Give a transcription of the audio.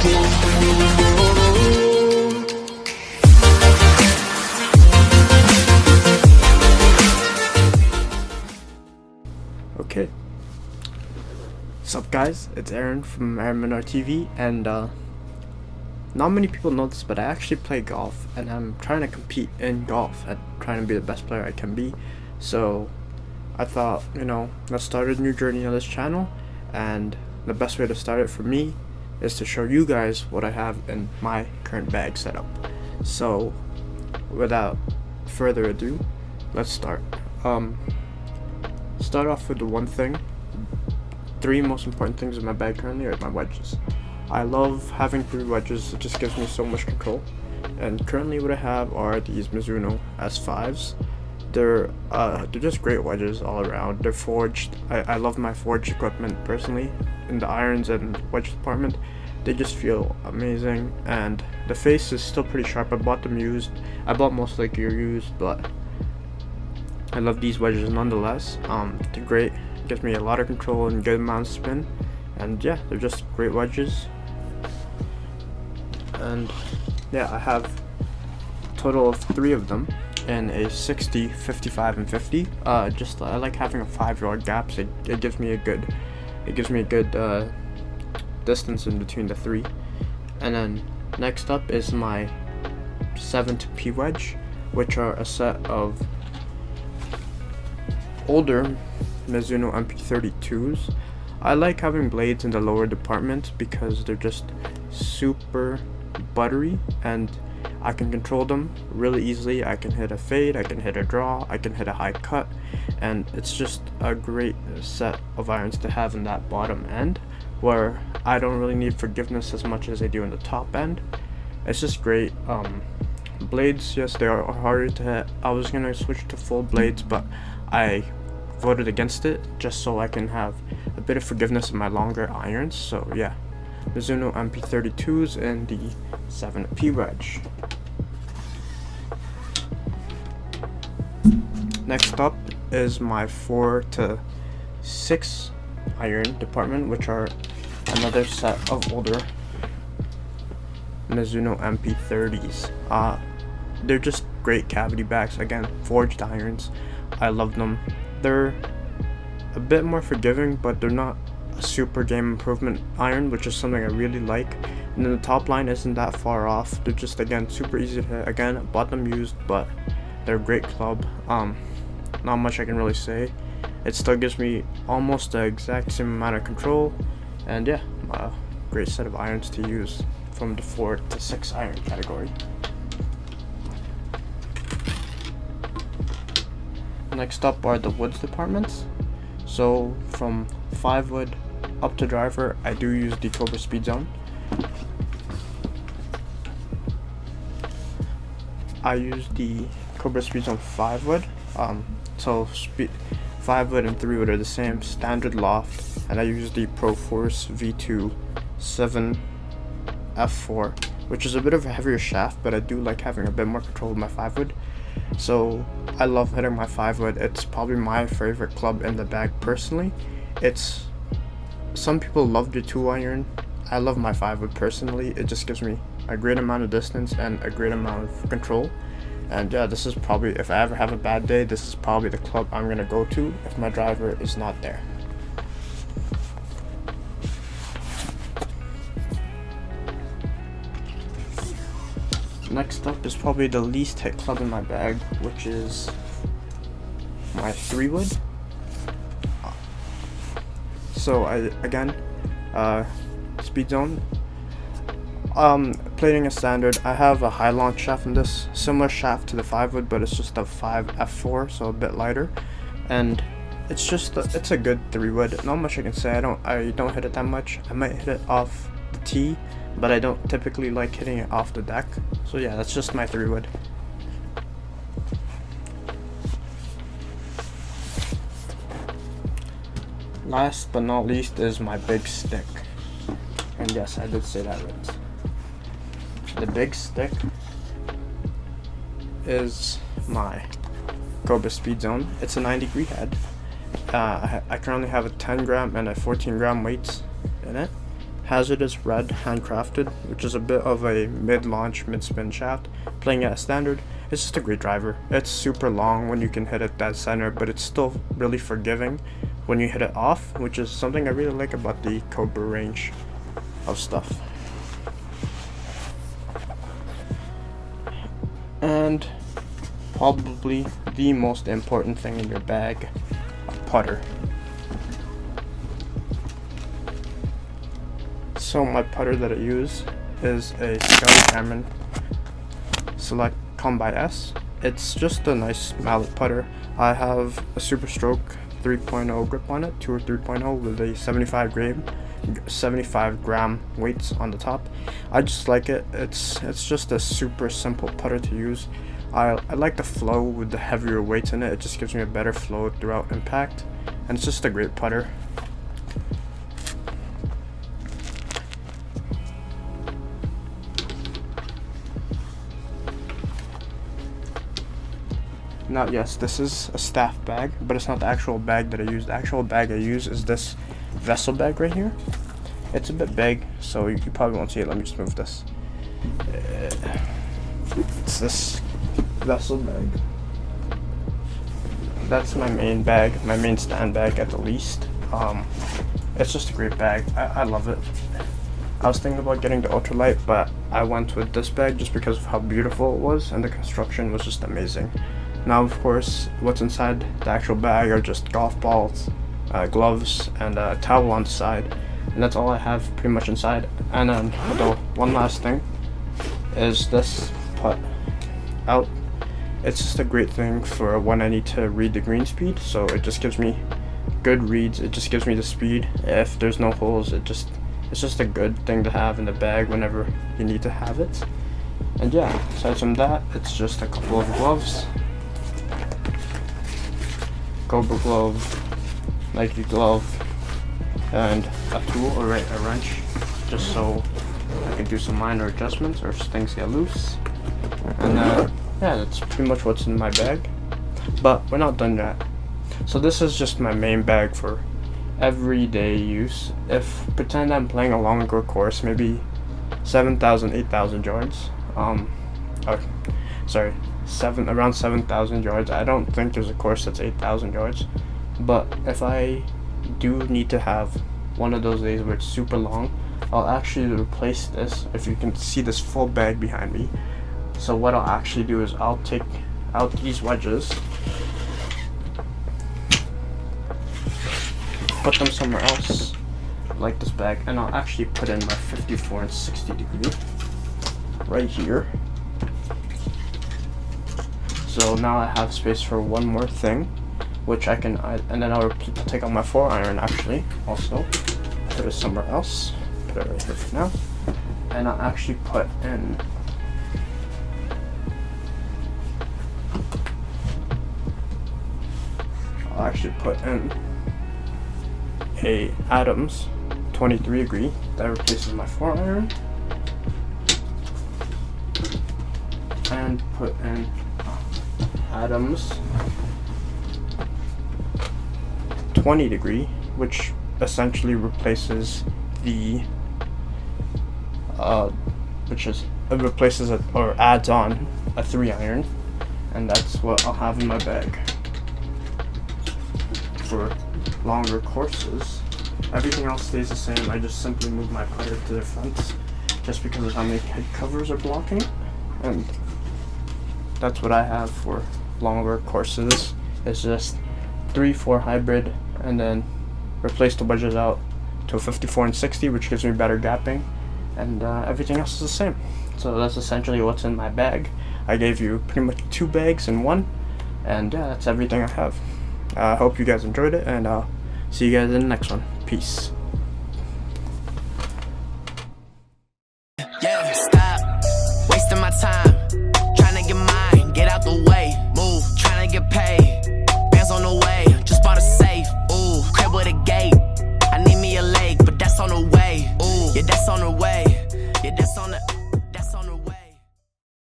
Okay, what's up guys, it's Aaron from Aaron TV, and not many people know this, but I actually play golf, and I'm trying to compete in golf and trying to be the best player I can be. So I thought, let's start a new journey on this channel, and the best way to start it for me is to show you guys what I have in my current bag setup. So without further ado, let's start. Start off with the one thing. Three most important things in my bag currently are my wedges. I love having 3 wedges. It just gives me so much control. And currently what I have are these Mizuno S5s. They're just great wedges all around. They're forged. I love my forged equipment personally in the irons and wedge department. They just feel amazing, and the face is still pretty sharp. I bought them used. I bought most of the gear used, but I love these wedges nonetheless. They're great. Gives me a lot of control and good amount of spin, and yeah, they're just great wedges. And yeah, I have a total of 3 of them in a 60, 55, and 50. I like having a 5-yard gap, so it gives me a good distance in between the 3. And then next up is my 7th P wedge, which are a set of older Mizuno MP32s. I like having blades in the lower department because they're just super buttery and I can control them really easily. I can hit a fade, I can hit a draw, I can hit a high cut, and it's just a great set of irons to have in that bottom end where I don't really need forgiveness as much as I do in the top end. It's just great. Blades, yes, they are harder to hit. I was gonna switch to full blades, but I voted against it just so I can have a bit of forgiveness in my longer irons. So yeah, Mizuno MP32s and the 7P wedge. Next up is my 4 to 6 iron department, which are another set of older Mizuno MP30s. They're just great cavity backs. Again, forged irons. I love them. They're a bit more forgiving, but they're not a super game improvement iron, which is something I really like. And then the top line isn't that far off. They're just, again, super easy to hit. Again, I bought them used, but they're a great club. Not much I can really say. It still gives me almost the exact same amount of control, and yeah, a great set of irons to use from the 4 to 6 iron category. Next up are the woods departments. So from 5 wood up to driver, I do use the Cobra Speed Zone. I use the Cobra Speed Zone 5 wood. So 5 wood and 3 wood are the same standard loft, and I use the Pro Force V2 7 F4, which is a bit of a heavier shaft, but I do like having a bit more control of my 5 wood. So I love hitting my 5 wood. It's probably my favorite club in the bag personally. Some people love the 2 iron. I love my 5 wood personally. It just gives me a great amount of distance and a great amount of control. And yeah, this is probably, if I ever have a bad day, this is probably the club I'm gonna go to if my driver is not there. Next up is probably the least hit club in my bag, which is my 3 wood. So Speed Zone. Plating is standard. I have a high launch shaft in this, similar shaft to the 5 wood, but it's just a 5 F4, so a bit lighter. And it's a good 3 wood. Not much I can say. I don't hit it that much. I might hit it off the tee, but I don't typically like hitting it off the deck. So yeah, that's just my 3 wood. Last but not least is my big stick. And yes, I did say that right. The big stick is my Cobra Speed Zone. It's a 9-degree head. I currently have a 10 gram and a 14 gram weights in it. Hazardous Red handcrafted, which is a bit of a mid-launch, mid-spin shaft. Playing it at standard, it's just a great driver. It's super long when you can hit it dead center, but it's still really forgiving when you hit it off, which is something I really like about the Cobra range of stuff. And probably the most important thing in your bag, a putter. So my putter that I use is a Scotty Cameron Select Combi S. It's just a nice mallet putter. I have a Super Stroke 3.0 grip on it, 2 or 3.0 with a 75 gram weights on the top. I just like it. It's just a super simple putter to use. I like the flow with the heavier weights in it. It just gives me a better flow throughout impact, and it's just a great putter. Now, yes, this is a staff bag, but it's not the actual bag that I use. The actual bag I use is this vessel bag right here. It's a bit big, so you probably won't see it. Let me just move this. It's this vessel bag. That's my main bag, my main stand bag at the least. It's just a great bag. I love it. I was thinking about getting the ultralight, but I went with this bag just because of how beautiful it was, and the construction was just amazing. Now, of course, what's inside the actual bag are just golf balls, gloves, and a towel on the side, and that's all I have pretty much inside. And then the one last thing is this putt out. It's just a great thing for when I need to read the green speed, so it just gives me good reads. It just gives me the speed. If there's no holes, it's just a good thing to have in the bag whenever you need to have it. And yeah, aside from that, it's just a couple of gloves. Cobra glove, Nike glove, and a tool or a wrench, just so I can do some minor adjustments or if things get loose. And yeah, that's pretty much what's in my bag. But we're not done yet. So this is just my main bag for everyday use. If pretend I'm playing a longer course, maybe 7,000, 8,000 yards. Around 7,000 yards. I don't think there's a course that's 8,000 yards, but if I do need to have one of those days where it's super long, I'll actually replace this. If you can see this full bag behind me, so what I'll actually do is I'll take out these wedges, put them somewhere else like this bag, and I'll actually put in my 54 and 60 degree right here. So now I have space for one more thing, which I can, and then I'll take out my 4-iron actually, also, put it somewhere else, put it right here for now, and I'll actually put in a Adams 23 degree that replaces my 4-iron, and put in Adams 20 degree, which essentially replaces the or adds on a 3-iron, and that's what I'll have in my bag for longer courses. Everything else stays the same. I just simply move my putter to the front just because of how many head covers are blocking it, and that's what I have for longer courses. It's just 3-4 hybrid, and then replace the wedges out to a 54 and 60, which gives me better gapping, and everything else is the same. So that's essentially what's in my bag. I gave you pretty much 2 bags in one, and yeah, that's everything I have. I hope you guys enjoyed it, and I'll see you guys in the next one. Peace.